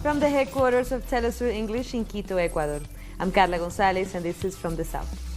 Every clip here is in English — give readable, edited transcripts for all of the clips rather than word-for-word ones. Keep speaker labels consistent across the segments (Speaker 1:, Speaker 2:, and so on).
Speaker 1: from the headquarters of Telesur English in Quito, Ecuador. I'm Carla Gonzalez, and this is From the South.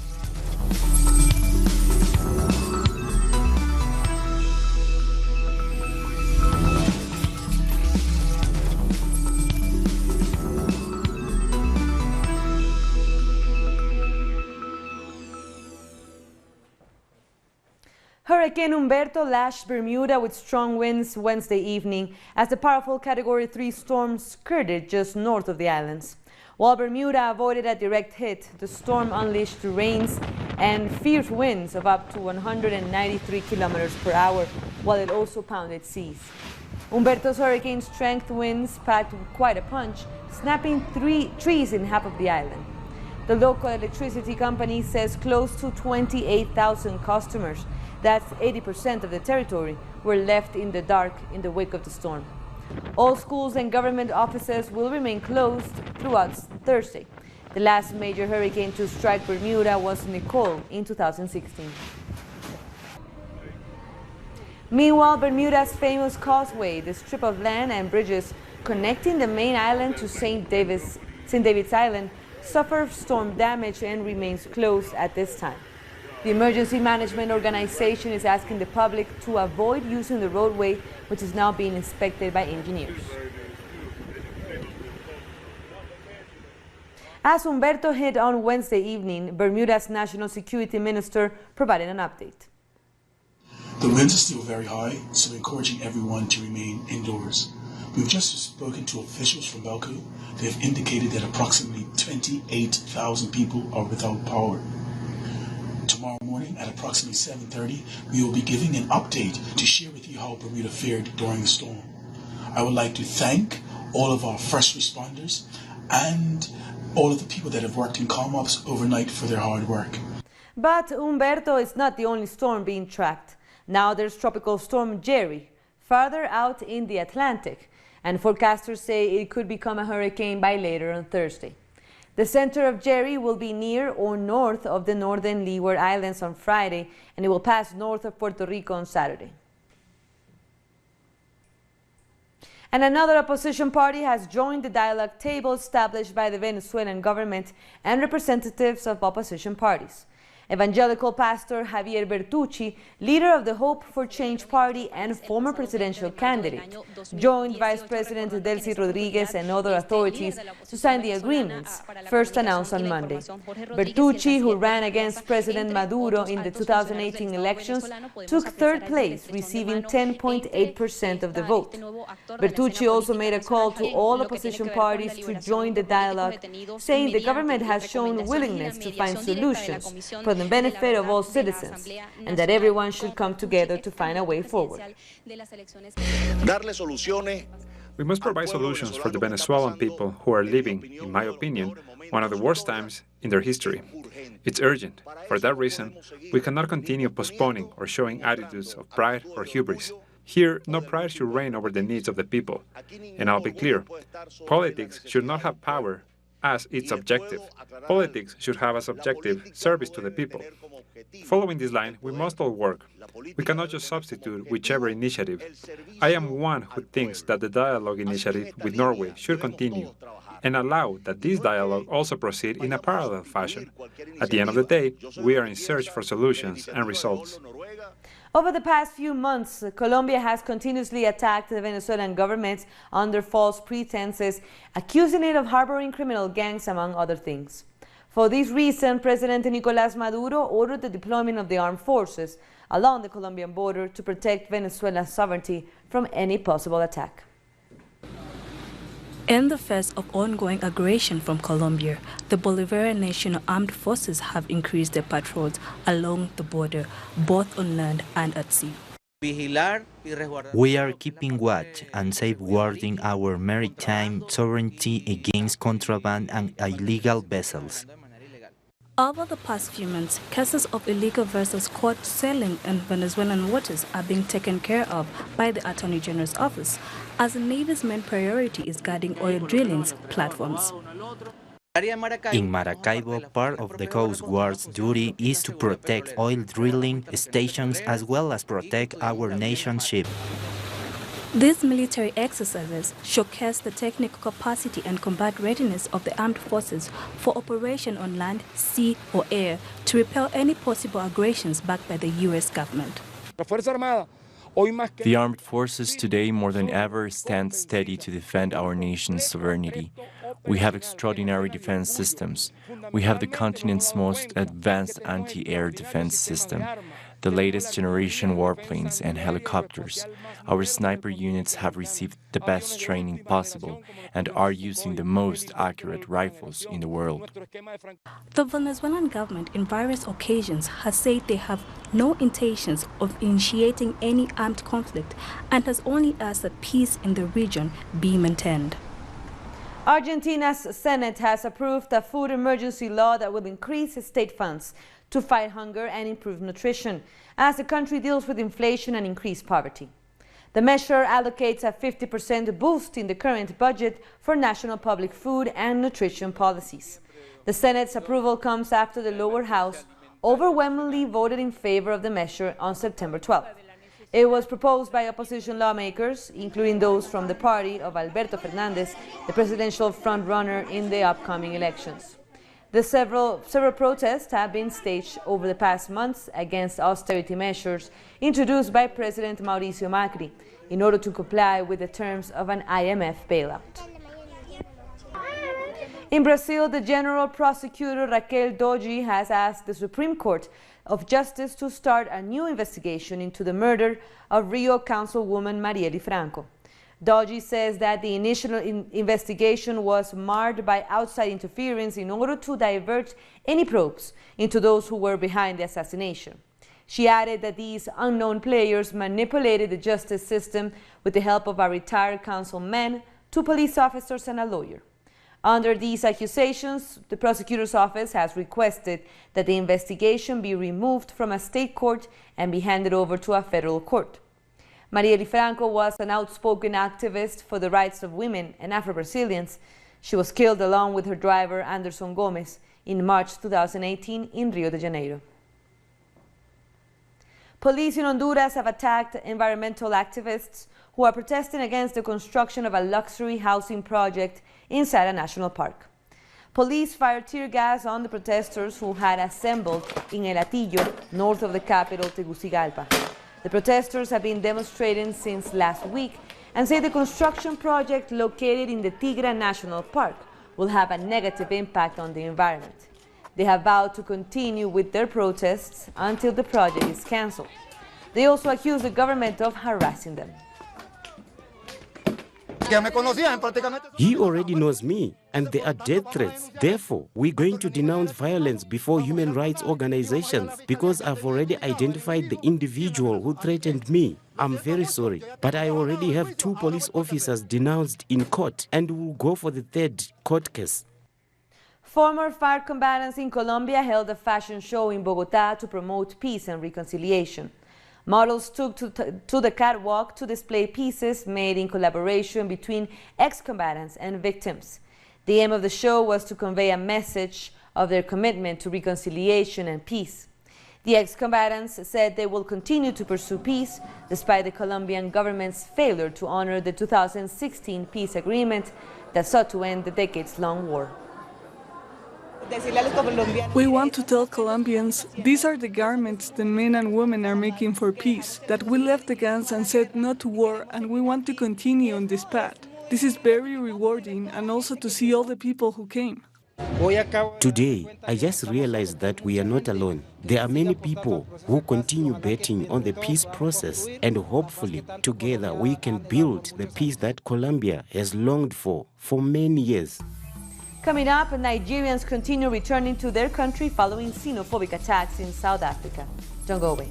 Speaker 1: Hurricane Humberto lashed Bermuda with strong winds Wednesday evening as the powerful Category 3 storm skirted just north of the islands. While Bermuda avoided a direct hit, the storm unleashed rains and fierce winds of up to 193 kilometers per hour, while it also pounded seas. Humberto's hurricane-strength winds packed quite a punch, snapping 3 trees in half of the island. The local electricity company says close to 28,000 customers, that's 80% of the territory, were left in the dark in the wake of the storm. All schools and government offices will remain closed throughout Thursday. The last major hurricane to strike Bermuda was Nicole in 2016. Meanwhile, Bermuda's famous causeway, the strip of land and bridges connecting the main island to St. David's Island, suffered storm damage and remains closed at this time. The Emergency Management Organization is asking the public to avoid using the roadway, which is now being inspected by engineers. As Humberto hit on Wednesday evening, Bermuda's National Security Minister provided an update.
Speaker 2: The winds are still very high, so encouraging everyone to remain indoors. We've just spoken to officials from Belco. They have indicated that approximately 28,000 people are without power. Tomorrow morning at approximately 7:30, we will be giving an update to share with you how Bermuda fared during the storm. I would like to thank all of our first responders and all of the people that have worked in calm ops overnight for their hard work.
Speaker 1: But Humberto is not the only storm being tracked. Now there's Tropical Storm Jerry, farther out in the Atlantic, and forecasters say it could become a hurricane by later on Thursday. The center of Jerry will be near or north of the northern Leeward Islands on Friday, and it will pass north of Puerto Rico on Saturday. And another opposition party has joined the dialogue table established by the Venezuelan government and representatives of opposition parties. Evangelical pastor Javier Bertucci, leader of the Hope for Change party and former presidential candidate, joined Vice President Delcy Rodriguez and other authorities to sign the agreements, first announced on Monday. Bertucci, who ran against President Maduro in the 2018 elections, took third place, receiving 10.8% of the vote. Bertucci also made a call to all opposition parties to join the dialogue, saying the government has shown willingness to find solutions for the benefit of all citizens, and that everyone should come together to find a way forward.
Speaker 3: We must provide solutions for the Venezuelan people who are living, in my opinion, one of the worst times in their history. It's urgent. For that reason, we cannot continue postponing or showing attitudes of pride or hubris. Here, no pride should reign over the needs of the people. And I'll be clear, politics should not have power as its objective. Politics should have as objective service to the people. Following this line, we must all work. We cannot just substitute whichever initiative. I am one who thinks that the dialogue initiative with Norway should continue and allow that this dialogue also proceed in a parallel fashion. At the end of the day, we are in search for solutions and results.
Speaker 1: Over the past few months, Colombia has continuously attacked the Venezuelan government under false pretenses, accusing it of harboring criminal gangs, among other things. For this reason, President Nicolás Maduro ordered the deployment of the armed forces along the Colombian border to protect Venezuela's sovereignty from any possible attack.
Speaker 4: In the face of ongoing aggression from Colombia, the Bolivarian National Armed Forces have increased their patrols along the border, both on land and at sea.
Speaker 5: We are keeping watch and safeguarding our maritime sovereignty against contraband and illegal vessels.
Speaker 4: Over the past few months, cases of illegal vessels caught sailing in Venezuelan waters are being taken care of by the Attorney General's office, as the Navy's main priority is guarding oil drilling platforms.
Speaker 5: In Maracaibo, part of the Coast Guard's duty is to protect oil drilling stations as well as protect our nation's ships.
Speaker 4: These military exercises showcase the technical capacity and combat readiness of the armed forces for operation on land, sea, or air to repel any possible aggressions backed by the U.S. government.
Speaker 6: The armed forces today more than ever stand steady to defend our nation's sovereignty. We have extraordinary defense systems. We have the continent's most advanced anti-air defense system, the latest generation warplanes and helicopters. Our sniper units have received the best training possible and are using the most accurate rifles in the world.
Speaker 4: The Venezuelan government in various occasions has said they have no intentions of initiating any armed conflict and has only asked that peace in the region be maintained.
Speaker 1: Argentina's Senate has approved a food emergency law that will increase state funds to fight hunger and improve nutrition as the country deals with inflation and increased poverty. The measure allocates a 50% boost in the current budget for national public food and nutrition policies. The Senate's approval comes after the lower house overwhelmingly voted in favor of the measure on September 12th. It was proposed by opposition lawmakers, including those from the party of Alberto Fernandez, the presidential frontrunner in the upcoming elections. The several protests have been staged over the past months against austerity measures introduced by President Mauricio Macri in order to comply with the terms of an IMF bailout. In Brazil, the general prosecutor Raquel Dodge has asked the Supreme Court of Justice to start a new investigation into the murder of Rio Councilwoman Marielle Franco. Dodge says that the initial investigation was marred by outside interference in order to divert any probes into those who were behind the assassination. She added that these unknown players manipulated the justice system with the help of a retired councilman, 2 police officers and a lawyer. Under these accusations, the prosecutor's office has requested that the investigation be removed from a state court and be handed over to a federal court. Marielle Franco was an outspoken activist for the rights of women and Afro-Brazilians. She was killed along with her driver, Anderson Gomez, in March 2018 in Rio de Janeiro. Police in Honduras have attacked environmental activists who are protesting against the construction of a luxury housing project inside a national park. Police fired tear gas on the protesters who had assembled in El Hatillo, north of the capital, Tegucigalpa. The protesters have been demonstrating since last week and say the construction project located in the Tigra National Park will have a negative impact on the environment. They have vowed to continue with their protests until the project is cancelled. They also accuse the government of harassing them.
Speaker 7: He already knows me, and there are death threats. Therefore, we're going to denounce violence before human rights organizations because I've already identified the individual who threatened me. I'm very sorry, but I already have 2 police officers denounced in court and will go for the 3rd court case.
Speaker 1: Former FARC combatants in Colombia held a fashion show in Bogotá to promote peace and reconciliation. Models took to the catwalk to display pieces made in collaboration between ex-combatants and victims. The aim of the show was to convey a message of their commitment to reconciliation and peace. The ex-combatants said they will continue to pursue peace despite the Colombian government's failure to honor the 2016 peace agreement that sought to end the decades-long war.
Speaker 8: We want to tell Colombians, these are the garments the men and women are making for peace, that we left the guns and said no to war, and we want to continue on this path. This is very rewarding, and also to see all the people who came.
Speaker 7: Today, I just realized that we are not alone. There are many people who continue betting on the peace process, and hopefully, together, we can build the peace that Colombia has longed for many years.
Speaker 1: Coming up, Nigerians continue returning to their country following xenophobic attacks in South Africa. Don't go away.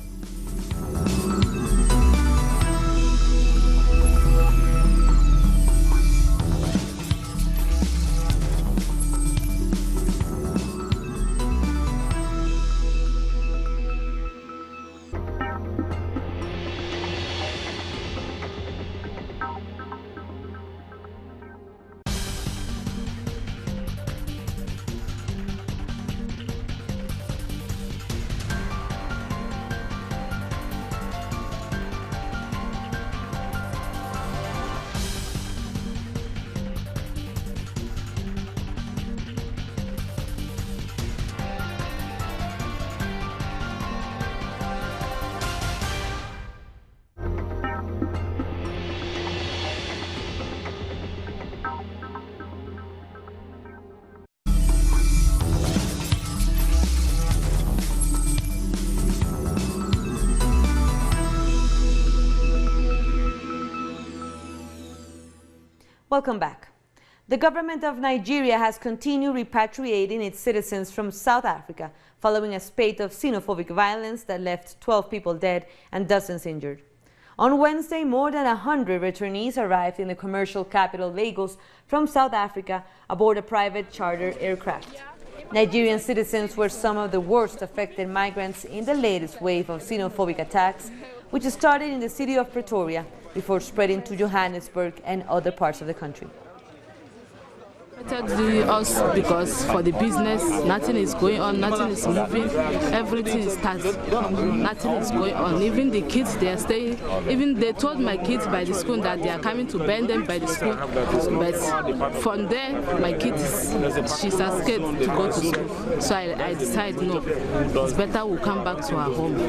Speaker 1: Welcome back. The government of Nigeria has continued repatriating its citizens from South Africa following a spate of xenophobic violence that left 12 people dead and dozens injured. On Wednesday, more than 100 returnees arrived in the commercial capital Lagos from South Africa aboard a private charter aircraft. Nigerian citizens were some of the worst affected migrants in the latest wave of xenophobic attacks, which started in the city of Pretoria before spreading to Johannesburg and other parts of the country.
Speaker 9: Us because for the business, nothing is going on, nothing is moving, everything is static, nothing is going on. Even the kids, they are staying. Even they told my kids by the school that they are coming to bend them by the school. But from there, my kids, she's scared to go to school. So I decided no, it's better we come back to our home.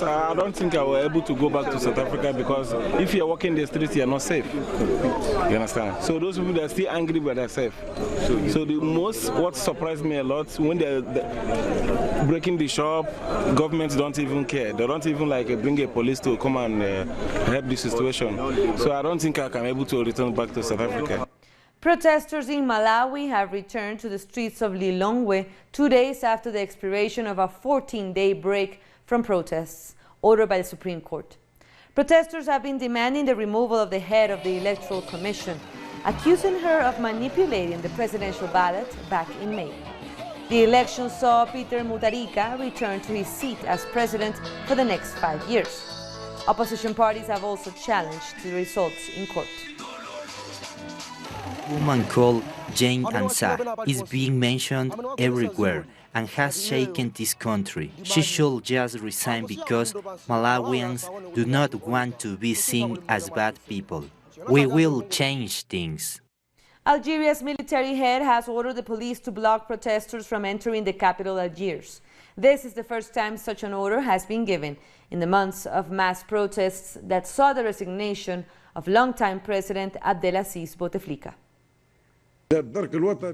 Speaker 10: I don't think I was able to go back to South Africa because if you are walking the streets, you are not safe. You understand? So those people that are still angry, but they are safe. So the most, what surprised me a lot, when they're breaking the shop, governments don't even care. They don't even bring a police to come and help the situation. So I don't think I can be able to return back to South Africa.
Speaker 1: Protesters in Malawi have returned to the streets of Lilongwe 2 days after the expiration of a 14-day break from protests ordered by the Supreme Court. Protesters have been demanding the removal of the head of the Electoral Commission, accusing her of manipulating the presidential ballot back in May. The election saw Peter Mutharika return to his seat as president for the next 5 years. Opposition parties have also challenged the results in court.
Speaker 5: A woman called Jane Ansah is being mentioned everywhere and has shaken this country. She should just resign because Malawians do not want to be seen as bad people. We will change things.
Speaker 1: Algeria's military head has ordered the police to block protesters from entering the capital Algiers. This is the first time such an order has been given in the months of mass protests that saw the resignation of longtime President Abdelaziz Bouteflika.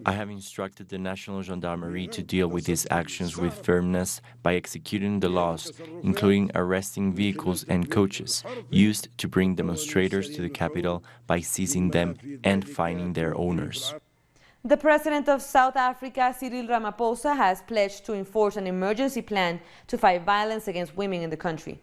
Speaker 6: I have instructed the National Gendarmerie to deal with these actions with firmness by executing the laws, including arresting vehicles and coaches used to bring demonstrators to the capital by seizing them and fining their owners.
Speaker 1: The president of South Africa, Cyril Ramaphosa, has pledged to enforce an emergency plan to fight violence against women in the country.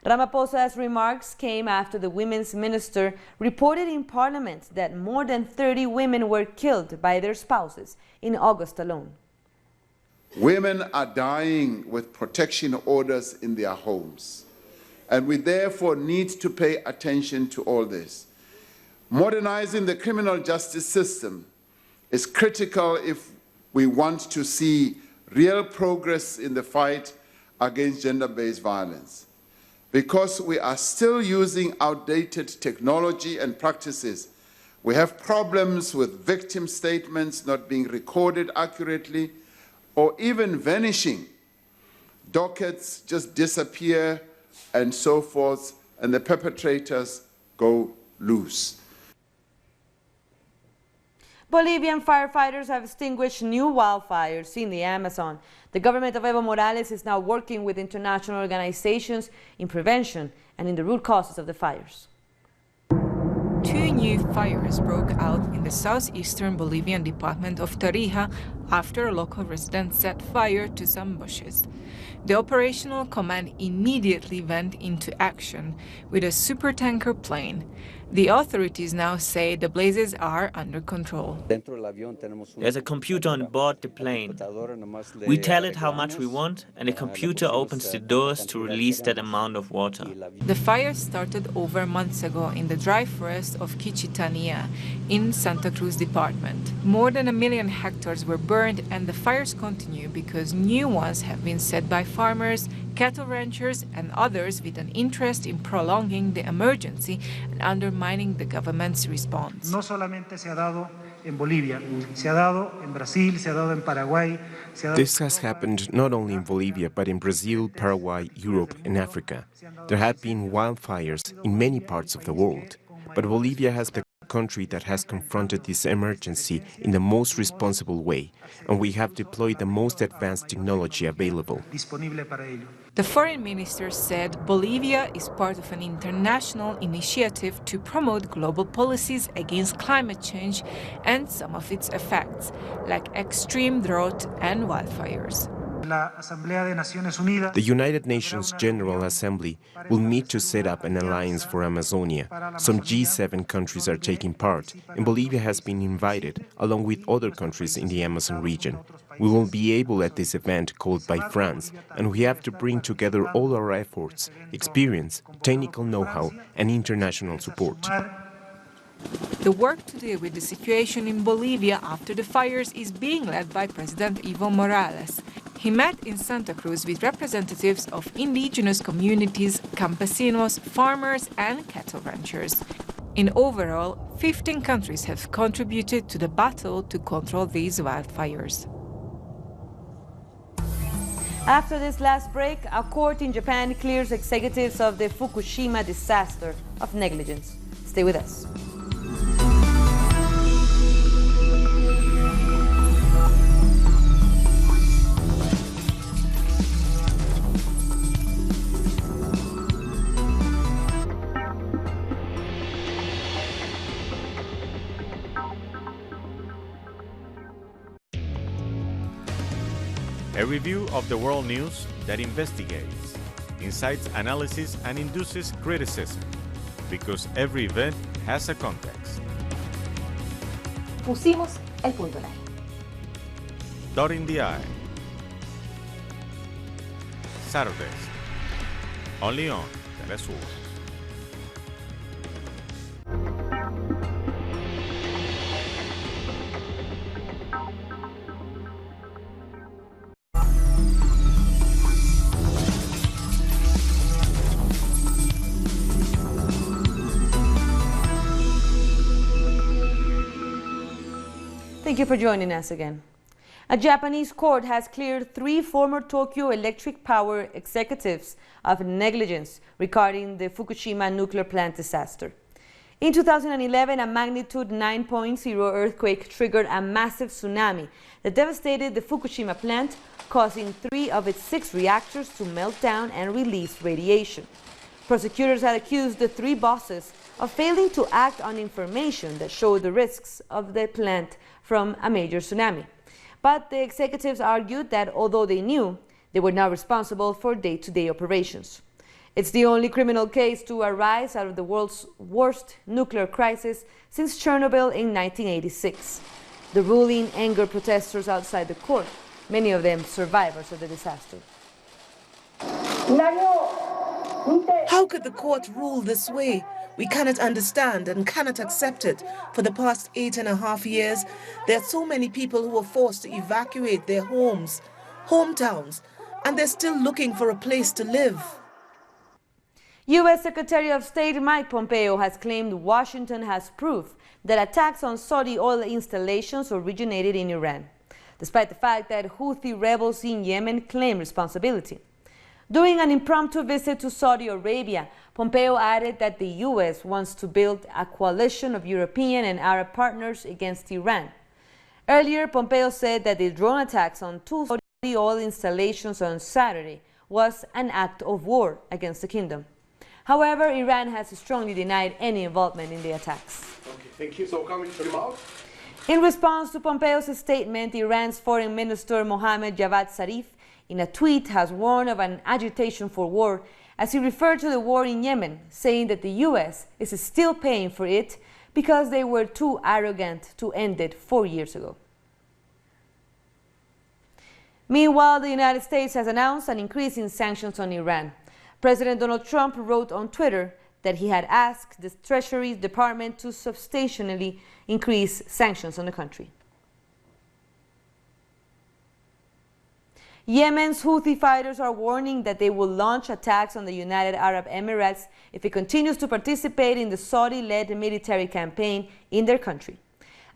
Speaker 1: Ramaphosa's remarks came after the women's minister reported in Parliament that more than 30 women were killed by their spouses in August alone.
Speaker 11: Women are dying with protection orders in their homes, and we therefore need to pay attention to all this. Modernizing the criminal justice system is critical if we want to see real progress in the fight against gender-based violence. Because we are still using outdated technology and practices, we have problems with victim statements not being recorded accurately or even vanishing. Dockets just disappear and so forth, and the perpetrators go loose.
Speaker 1: Bolivian firefighters have extinguished new wildfires in the Amazon. The government of Evo Morales is now working with international organizations in prevention and in the root causes of the fires.
Speaker 12: 2 new fires broke out in the southeastern Bolivian department of Tarija after a local resident set fire to some bushes. The operational command immediately went into action with a supertanker plane. The authorities now say the blazes are under control.
Speaker 13: There's a computer on board the plane. We tell it how much we want, and the computer opens the doors to release that amount of water.
Speaker 12: The fire started over months ago in the dry forest of Quichitania in Santa Cruz department. More than 1 million hectares were burned, and the fires continue because new ones have been set by farmers, cattle ranchers, and others with an interest in prolonging the emergency and undermining the government's response.
Speaker 14: No solamente se ha dado en Bolivia, se ha dado en Brasil, se ha dado en Paraguay.
Speaker 15: This has happened not only in Bolivia, but in Brazil, Paraguay, Europe, and Africa. There have been wildfires in many parts of the world, but Bolivia has the country that has confronted this emergency in the most responsible way, and we have deployed the most advanced technology available.
Speaker 12: The foreign minister said Bolivia is part of an international initiative to promote global policies against climate change and some of its effects, like extreme drought and wildfires.
Speaker 15: The United Nations General Assembly will meet to set up an alliance for Amazonia. Some G7 countries are taking part, and Bolivia has been invited, along with other countries in the Amazon region. We will be able at this event called by France, and we have to bring together all our efforts, experience, technical know-how, and international support.
Speaker 12: The work to deal with the situation in Bolivia after the fires is being led by President Evo Morales. He met in Santa Cruz with representatives of indigenous communities, campesinos, farmers, and cattle ranchers. In overall, 15 countries have contributed to the battle to control these wildfires.
Speaker 1: After this last break, a court in Japan clears executives of the Fukushima disaster of negligence. Stay with us.
Speaker 16: A review of the world news that investigates, incites analysis, and induces criticism, because every event has a context.
Speaker 17: Pusimos el punto en la I.
Speaker 16: Dotting the I. Saturdays, only on Telesur.
Speaker 1: Thank you for joining us again. A Japanese court has cleared 3 former Tokyo Electric Power executives of negligence regarding the Fukushima nuclear plant disaster. In 2011, a magnitude 9.0 earthquake triggered a massive tsunami that devastated the Fukushima plant, causing 3 of its 6 reactors to melt down and release radiation. Prosecutors had accused the 3 bosses of failing to act on information that showed the risks of the plant from a major tsunami. But the executives argued that although they knew, they were not responsible for day-to-day operations. It's the only criminal case to arise out of the world's worst nuclear crisis since Chernobyl in 1986. The ruling angered protesters outside the court, many of them survivors of the disaster.
Speaker 18: How could the court rule this way? We cannot understand and cannot accept it. For the past 8.5 years, there are so many people who were forced to evacuate their homes, hometowns, and they're still looking for a place to live.
Speaker 1: U.S. Secretary of State Mike Pompeo has claimed Washington has proof that attacks on Saudi oil installations originated in Iran, despite the fact that Houthi rebels in Yemen claim responsibility. During an impromptu visit to Saudi Arabia, Pompeo added that the U.S. wants to build a coalition of European and Arab partners against Iran. Earlier, Pompeo said that the drone attacks on 2 Saudi oil installations on Saturday was an act of war against the kingdom. However, Iran has strongly denied any involvement in the attacks.
Speaker 19: Okay, thank you. So coming to the mouth.
Speaker 1: In response to Pompeo's statement, Iran's Foreign Minister Mohammad Javad Zarif in a tweet has warned of an agitation for war as he referred to the war in Yemen, saying that the U.S. is still paying for it because they were too arrogant to end it 4 years ago. Meanwhile, the United States has announced an increase in sanctions on Iran. President Donald Trump wrote on Twitter that he had asked the Treasury Department to substantially increase sanctions on the country. Yemen's Houthi fighters are warning that they will launch attacks on the United Arab Emirates if it continues to participate in the Saudi-led military campaign in their country.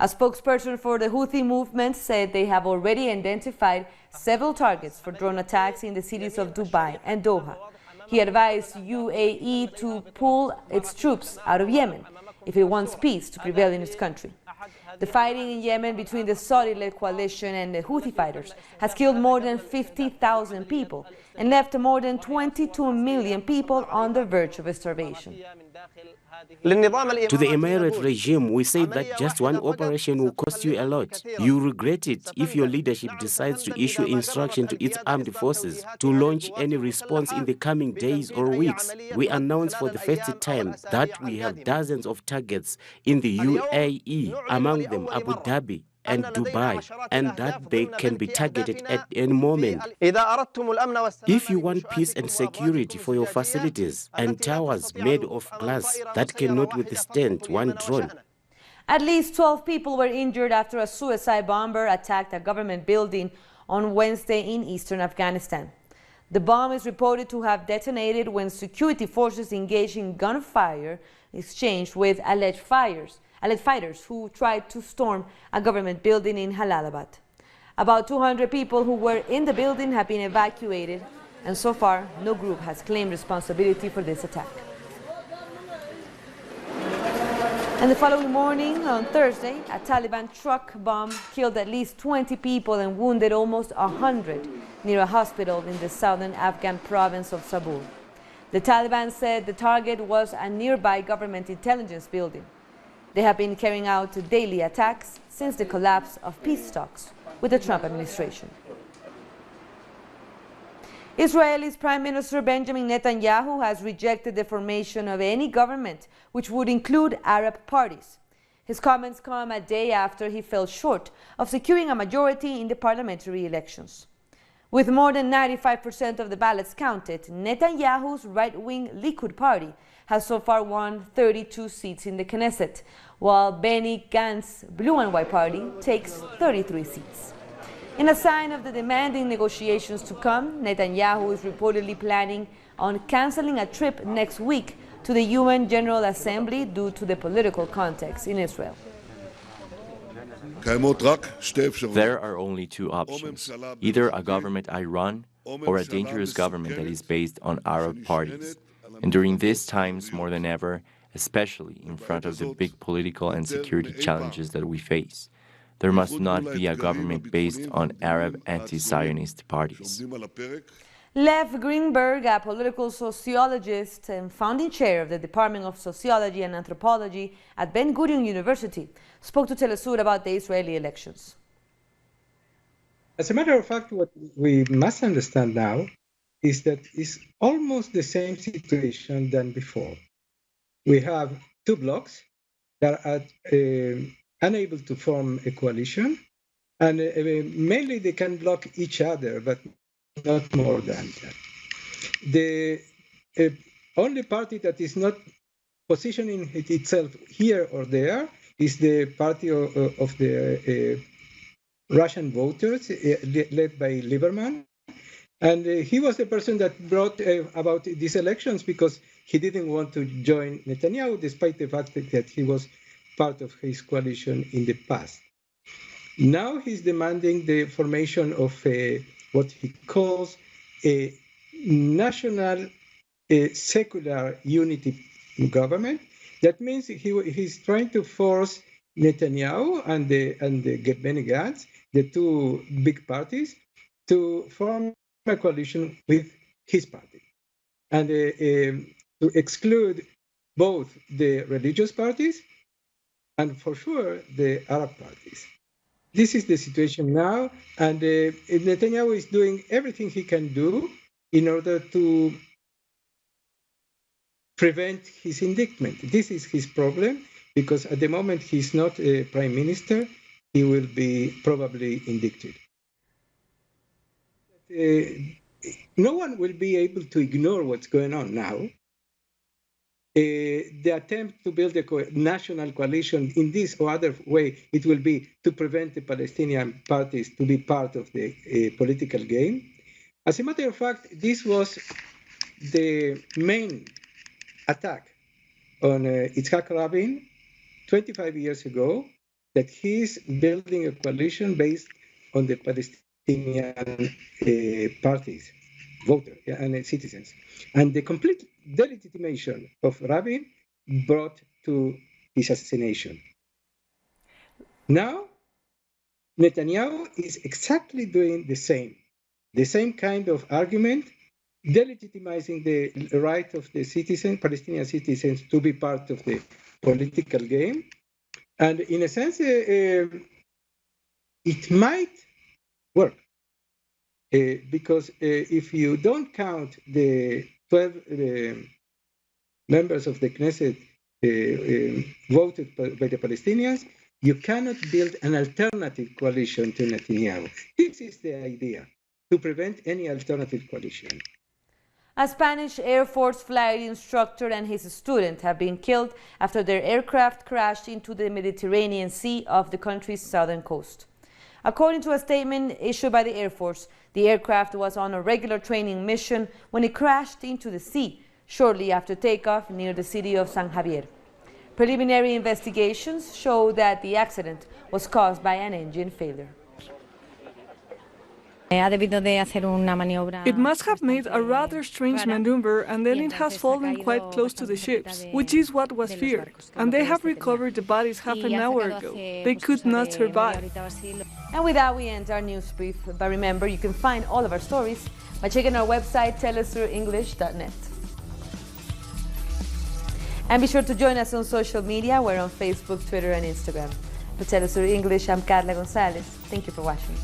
Speaker 1: A spokesperson for the Houthi movement said they have already identified several targets for drone attacks in the cities of Dubai and Doha. He advised UAE to pull its troops out of Yemen if it wants peace to prevail in its country. The fighting in Yemen between the Saudi-led coalition and the Houthi fighters has killed more than 50,000 people and left more than 22 million people on the verge of starvation.
Speaker 7: To the Emirate regime, we say that just one operation will cost you a lot. You regret it if your leadership decides to issue instruction to its armed forces to launch any response in the coming days or weeks. We announce for the first time that we have dozens of targets in the UAE, among them Abu Dhabi and Dubai, and that they can be targeted at any moment. If you want peace and security for your facilities and towers made of glass that cannot withstand one drone.
Speaker 1: At least 12 people were injured after a suicide bomber attacked a government building on Wednesday in eastern Afghanistan. The bomb is reported to have detonated when security forces engaged in gunfire exchanged with alleged fighters who tried to storm a government building in Jalalabad. About 200 people who were in the building have been evacuated, and so far no group has claimed responsibility for this attack. And the following morning, on Thursday, a Taliban truck bomb killed at least 20 people and wounded almost 100 near a hospital in the southern Afghan province of Zabul. The Taliban said the target was a nearby government intelligence building. They have been carrying out daily attacks since the collapse of peace talks with the Trump administration. Israel's Prime Minister Benjamin Netanyahu has rejected the formation of any government which would include Arab parties. His comments come a day after he fell short of securing a majority in the parliamentary elections. With more than 95% of the ballots counted, Netanyahu's right-wing Likud party has so far won 32 seats in the Knesset, while Benny Gantz's Blue and White party takes 33 seats. In a sign of the demanding negotiations to come, Netanyahu is reportedly planning on canceling a trip next week to the UN General Assembly due to the political context in Israel.
Speaker 6: There are only two options, either a government I run or a dangerous government that is based on Arab parties. And during these times, more than ever, especially in front of the big political and security challenges that we face, there must not be a government based on Arab anti-Zionist parties.
Speaker 1: Lev Greenberg, a political sociologist and founding chair of the Department of Sociology and Anthropology at Ben-Gurion University, spoke to Telesur about the Israeli elections.
Speaker 17: As a matter of fact, what we must understand now is that it's almost the same situation than before. We have two blocs that are unable to form a coalition, and mainly they can block each other, but not more than that. The only party that is not positioning itself here or there is the party of the Russian voters, led by Lieberman. And he was the person that brought about these elections because he didn't want to join Netanyahu, despite the fact that he was part of his coalition in the past. Now he's demanding the formation of what he calls a national secular unity government. That means he's trying to force Netanyahu and the Benny Gantz, the two big parties, to form a coalition with his party, and to exclude both the religious parties and for sure the Arab parties. This is the situation now, and Netanyahu is doing everything he can do in order to prevent his indictment. This is his problem, because at the moment he's not a prime minister, he will be probably indicted. No one will be able to ignore what's going on now. The attempt to build a national coalition in this or other way, it will be to prevent the Palestinian parties to be part of the political game. As a matter of fact, this was the main attack on Yitzhak Rabin 25 years ago, that he's building a coalition based on the Palestinian parties, voters and citizens. And the complete delegitimation of Rabin brought to his assassination. Now, Netanyahu is exactly doing the same kind of argument, delegitimizing the right of the Palestinian citizens to be part of the political game. And in a sense, it might work. Because if you don't count the 12 members of the Knesset voted by the Palestinians, you cannot build an alternative coalition to Netanyahu. This is the idea, to prevent any alternative coalition.
Speaker 1: A Spanish Air Force flight instructor and his student have been killed after their aircraft crashed into the Mediterranean Sea off the country's southern coast. According to a statement issued by the Air Force, the aircraft was on a regular training mission when it crashed into the sea shortly after takeoff near the city of San Javier. Preliminary investigations show that the accident was caused by an engine failure.
Speaker 8: It must have made a rather strange maneuver, and then it has fallen quite close to the ships, which is what was feared. And they have recovered the bodies half an hour ago. They could not survive.
Speaker 1: And with that, we end our news brief. But remember, you can find all of our stories by checking our website, telesurenglish.net. And be sure to join us on social media. We're on Facebook, Twitter, and Instagram. For Telesur English, I'm Carla Gonzalez. Thank you for watching.